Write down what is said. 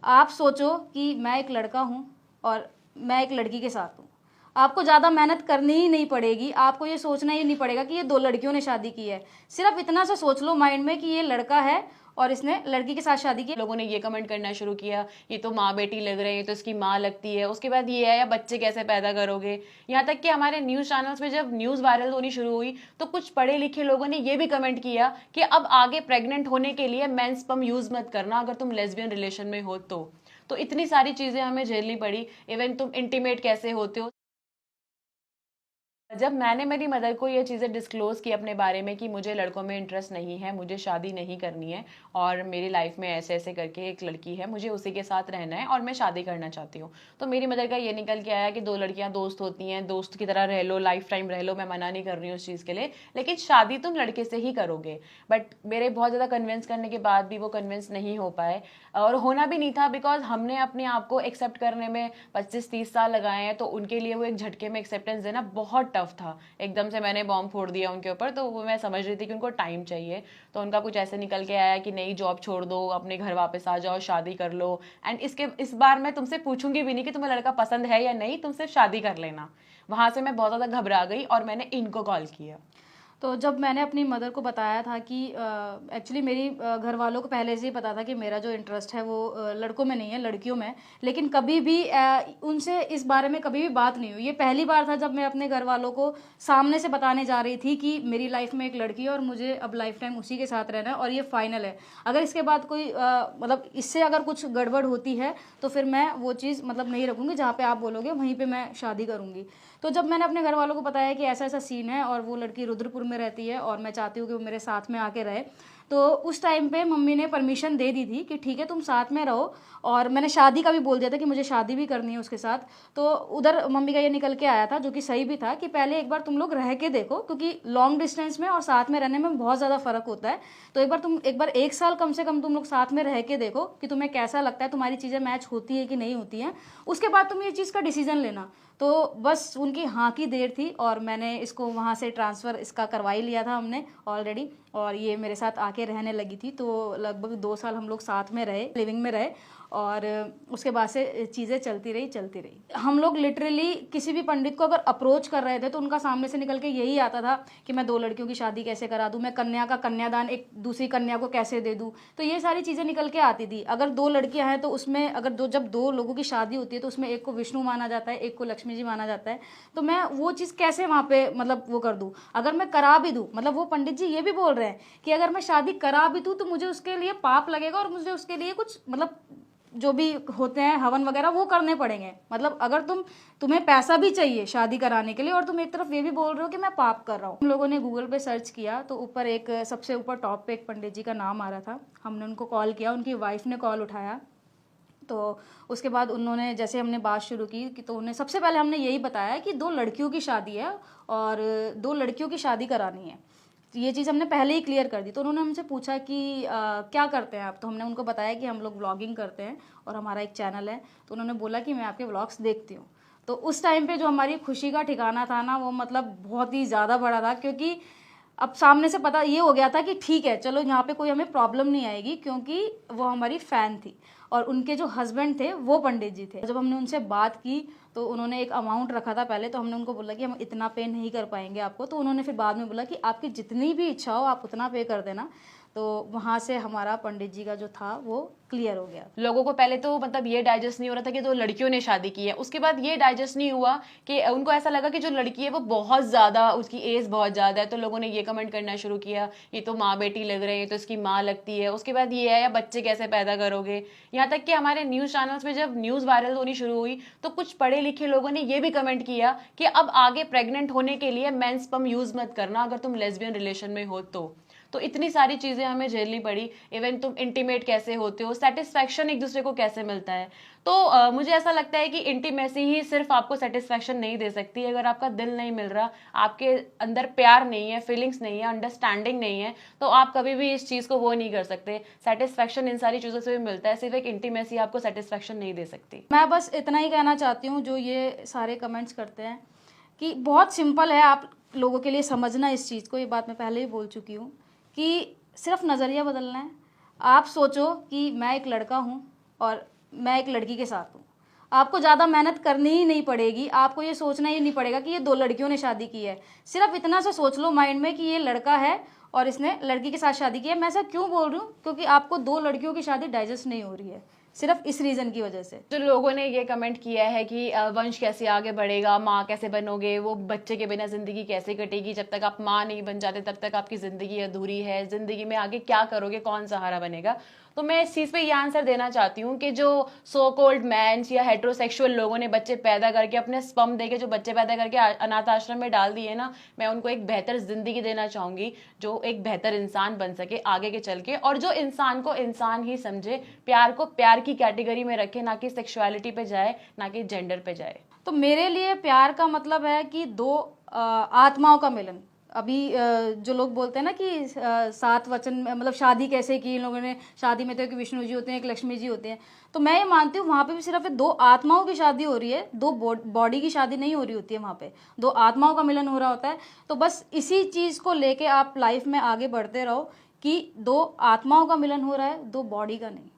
आप सोचो कि मैं एक लड़का हूँ और मैं एक लड़की के साथ हूँ। आपको ज़्यादा मेहनत करनी ही नहीं पड़ेगी, आपको ये सोचना ही नहीं पड़ेगा कि ये दो लड़कियों ने शादी की है। सिर्फ इतना सा सोच लो माइंड में कि ये लड़का है और इसने लड़की के साथ शादी की। लोगों ने ये कमेंट करना शुरू किया, ये तो माँ बेटी लग रहे हैं, तो इसकी माँ लगती है। उसके बाद ये आया, बच्चे कैसे पैदा करोगे। यहाँ तक कि हमारे न्यूज चैनल्स में जब न्यूज वायरल होनी शुरू हुई तो कुछ पढ़े लिखे लोगों ने ये भी कमेंट किया कि अब आगे प्रेग्नेंट होने के लिए मेंस स्पर्म यूज मत करना अगर तुम लेस्बियन रिलेशन में हो तो इतनी सारी चीजें हमें झेलनी पड़ी। इवन तुम इंटीमेट कैसे होते हो। जब मैंने मेरी मदर को ये चीज़ें डिस्क्लोज की अपने बारे में कि मुझे लड़कों में इंटरेस्ट नहीं है, मुझे शादी नहीं करनी है और मेरी लाइफ में ऐसे ऐसे करके एक लड़की है, मुझे उसी के साथ रहना है और मैं शादी करना चाहती हूँ, तो मेरी मदर का ये निकल के आया कि दो लड़कियां दोस्त होती हैं, दोस्त की तरह रह लो, लाइफ टाइम रह लो, मैं मना नहीं कर रही हूँ उस चीज़ के लिए, लेकिन शादी तुम लड़के से ही करोगे। बट मेरे बहुत ज़्यादा कन्विंस करने के बाद भी वो कन्विंस नहीं हो पाए और होना भी नहीं था, बिकॉज हमने अपने आप को एक्सेप्ट करने में 25-30 साल लगाए हैं, तो उनके लिए वो एक झटके में एक्सेप्टेंस देना बहुत टफ था। एकदम से मैंने बॉम्ब फोड़ दिया उनके ऊपर, तो वो मैं समझ रही थी कि उनको टाइम चाहिए। तो उनका कुछ ऐसे निकल के आया कि नहीं, जॉब छोड़ दो, अपने घर वापस आ जाओ, शादी कर लो, एंड इस बार मैं तुमसे पूछूंगी भी नहीं कि तुम्हें लड़का पसंद है या नहीं, तुम सिर्फ शादी कर लेना। वहां से मैं बहुत ज्यादा घबरा गई और मैंने इनको कॉल किया। तो जब मैंने अपनी मदर को बताया था कि एक्चुअली मेरी घर वालों को पहले से ही पता था कि मेरा जो इंटरेस्ट है वो लड़कों में नहीं है, लड़कियों में। लेकिन कभी भी उनसे इस बारे में कभी भी बात नहीं हुई। ये पहली बार था जब मैं अपने घर वालों को सामने से बताने जा रही थी कि मेरी लाइफ में एक लड़की है और मुझे अब लाइफ टाइम उसी के साथ रहना है और ये फाइनल है। अगर इसके बाद कोई मतलब इससे अगर कुछ गड़बड़ होती है तो फिर मैं वो चीज़ मतलब नहीं रखूँगी, जहाँ पे आप बोलोगे वहीं पे मैं शादी करूँगी। तो जब मैंने अपने घर वालों को बताया कि ऐसा ऐसा सीन है और वो लड़की रुद्रपुर में रहती है और मैं चाहती हूँ कि वो मेरे साथ में आके रहे, तो उस टाइम पे मम्मी ने परमिशन दे दी थी कि ठीक है तुम साथ में रहो। और मैंने शादी का भी बोल दिया था कि मुझे शादी भी करनी है उसके साथ। तो उधर मम्मी का ये निकल के आया था, जो कि सही भी था, कि पहले एक बार तुम लोग रह के देखो, क्योंकि लॉन्ग डिस्टेंस में और साथ में रहने में बहुत ज़्यादा फ़र्क होता है। तो एक बार 1 साल कम से कम तुम लोग साथ में रह के देखो कि तुम्हें कैसा लगता है, तुम्हारी चीज़ें मैच होती है कि नहीं होती हैं, उसके बाद तुम ये चीज़ का डिसीजन लेना। तो बस उनकी हाँ की देर थी और मैंने इसको वहाँ से ट्रांसफ़र इसका करवा ही लिया था हमने ऑलरेडी, और ये मेरे साथ आके रहने लगी थी। तो लगभग 2 साल हम लोग साथ में रहे, लिविंग में रहे, और उसके बाद से चीज़ें चलती रही। हम लोग लिटरली किसी भी पंडित को अगर अप्रोच कर रहे थे तो उनका सामने से निकल के यही आता था कि मैं 2 लड़कियों की शादी कैसे करा दूँ, मैं कन्या का कन्यादान एक दूसरी कन्या को कैसे दे दूँ। तो ये सारी चीज़ें निकल के आती थी। अगर 2 लड़कियां हैं तो उसमें अगर जब 2 लोगों की शादी होती है तो उसमें एक को विष्णु माना जाता है, एक को लक्ष्मी जी माना जाता है। तो मैं वो चीज़ कैसे वहाँ पे मतलब वो कर दूँ। अगर मैं करा भी दूँ, मतलब वो पंडित जी ये भी बोल रहे हैं कि अगर मैं शादी करा भी दूँ तो मुझे उसके लिए पाप लगेगा और मुझे उसके लिए कुछ मतलब जो भी होते हैं हवन वगैरह वो करने पड़ेंगे। मतलब अगर तुम्हें पैसा भी चाहिए शादी कराने के लिए और तुम एक तरफ ये भी बोल रहे हो कि मैं पाप कर रहा हूँ। हम लोगों ने गूगल पे सर्च किया तो ऊपर एक सबसे ऊपर टॉप पे एक पंडित जी का नाम आ रहा था। हमने उनको कॉल किया, उनकी वाइफ ने कॉल उठाया। तो उसके बाद उन्होंने जैसे हमने बात शुरू की कि तो उन्हें सबसे पहले हमने यही बताया कि 2 लड़कियों की शादी है और 2 लड़कियों की शादी करानी है। तो ये चीज़ हमने पहले ही क्लियर कर दी। तो उन्होंने हमसे पूछा कि क्या करते हैं आप। तो हमने उनको बताया कि हम लोग व्लॉगिंग करते हैं और हमारा एक चैनल है। तो उन्होंने बोला कि मैं आपके व्लॉग्स देखती हूँ। तो उस टाइम पे जो हमारी खुशी का ठिकाना था ना, वो मतलब बहुत ही ज़्यादा बड़ा था, क्योंकि अब सामने से पता ये हो गया था कि ठीक है चलो यहाँ पे कोई हमें प्रॉब्लम नहीं आएगी, क्योंकि वो हमारी फ़ैन थी और उनके जो हस्बैंड थे वो पंडित जी थे। जब हमने उनसे बात की तो उन्होंने एक अमाउंट रखा था पहले। तो हमने उनको बोला कि हम इतना पे नहीं कर पाएंगे आपको। तो उन्होंने फिर बाद में बोला कि आपकी जितनी भी इच्छा हो आप उतना पे कर देना। तो वहाँ से हमारा पंडित जी का जो था वो क्लियर हो गया। लोगों को पहले तो मतलब ये डाइजेस्ट नहीं हो रहा था कि 2 लड़कियों ने शादी की है, उसके बाद ये डाइजेस्ट नहीं हुआ कि उनको ऐसा लगा कि जो लड़की है वो बहुत ज्यादा, उसकी एज बहुत ज्यादा है, तो लोगों ने ये कमेंट करना शुरू किया, ये तो माँ बेटी लग रहे हैं, तो इसकी माँ लगती है। उसके बाद ये आया, बच्चे कैसे पैदा करोगे। यहाँ तक कि हमारे न्यूज चैनल्स में जब न्यूज वायरल होनी शुरू हुई तो कुछ पढ़े लिखे लोगों ने ये भी कमेंट किया कि अब आगे प्रेग्नेंट होने के लिए मेंस स्पर्म यूज मत करना अगर तुम लेस्बियन रिलेशन में हो तो इतनी सारी चीजें हमें झेलनी पड़ी। इवन तुम इंटीमेट कैसे होते हो, सेटिस्फैक्शन एक दूसरे को कैसे मिलता है। तो मुझे ऐसा लगता है कि इंटीमेसी ही सिर्फ आपको सेटिस्फैक्शन नहीं दे सकती। अगर आपका दिल नहीं मिल रहा, आपके अंदर प्यार नहीं है, फीलिंग्स नहीं है, अंडरस्टैंडिंग नहीं है, तो आप कभी भी इस चीज को वो नहीं कर सकते। सेटिस्फैक्शन इन सारी चीजों से भी मिलता है, सिर्फ एक इंटीमेसी आपको सेटिस्फैक्शन नहीं दे सकती। मैं बस इतना ही कहना चाहती हूँ जो ये सारे कमेंट्स करते हैं, कि बहुत सिंपल है आप लोगों के लिए समझना इस चीज़ को। ये बात मैं पहले ही बोल चुकी हूँ कि सिर्फ नज़रिया बदलना है। आप सोचो कि मैं एक लड़का हूँ और मैं एक लड़की के साथ हूँ, आपको ज़्यादा मेहनत करनी ही नहीं पड़ेगी, आपको ये सोचना ही नहीं पड़ेगा कि ये 2 लड़कियों ने शादी की है। सिर्फ इतना सा सोच लो माइंड में कि ये लड़का है और इसने लड़की के साथ शादी की है। मैं ऐसा क्यों बोल रही हूँ, क्योंकि आपको 2 लड़कियों की शादी डाइजेस्ट नहीं हो रही है, सिर्फ इस रीज़न की वजह से। जो लोगों ने ये कमेंट किया है कि वंश कैसे आगे बढ़ेगा, माँ कैसे बनोगे, वो बच्चे के बिना जिंदगी कैसे कटेगी, जब तक आप माँ नहीं बन जाते तब तक आपकी जिंदगी अधूरी है, जिंदगी में आगे क्या करोगे, कौन सहारा बनेगा। तो मैं इस चीज पे ये आंसर देना चाहती हूँ कि जो सो कॉल्ड मैन्स या हेट्रोसेक्सुअल लोगों ने बच्चे पैदा करके अपने स्पर्म देके जो बच्चे पैदा करके अनाथ आश्रम में डाल दिए ना, मैं उनको एक बेहतर जिंदगी देना चाहूंगी, जो एक बेहतर इंसान बन सके आगे के चल के, और जो इंसान को इंसान ही समझे, प्यार को प्यार की कैटेगरी में रखे, ना कि सेक्सुअलिटी पे जाए, ना कि जेंडर पे जाए। तो मेरे लिए प्यार का मतलब है कि 2 आत्माओं का मिलन। अभी जो लोग बोलते हैं ना कि 7 वचन, मतलब शादी कैसे की इन लोगों ने, शादी में तो एक विष्णु जी होते हैं, एक लक्ष्मी जी होते हैं, तो मैं ये मानती हूँ वहाँ पे भी सिर्फ 2 आत्माओं की शादी हो रही है, 2 बॉडी की शादी नहीं हो रही होती है, वहाँ पे 2 आत्माओं का मिलन हो रहा होता है। तो बस इसी चीज़ को लेके आप लाइफ में आगे बढ़ते रहो कि 2 आत्माओं का मिलन हो रहा है, 2 बॉडी का नहीं।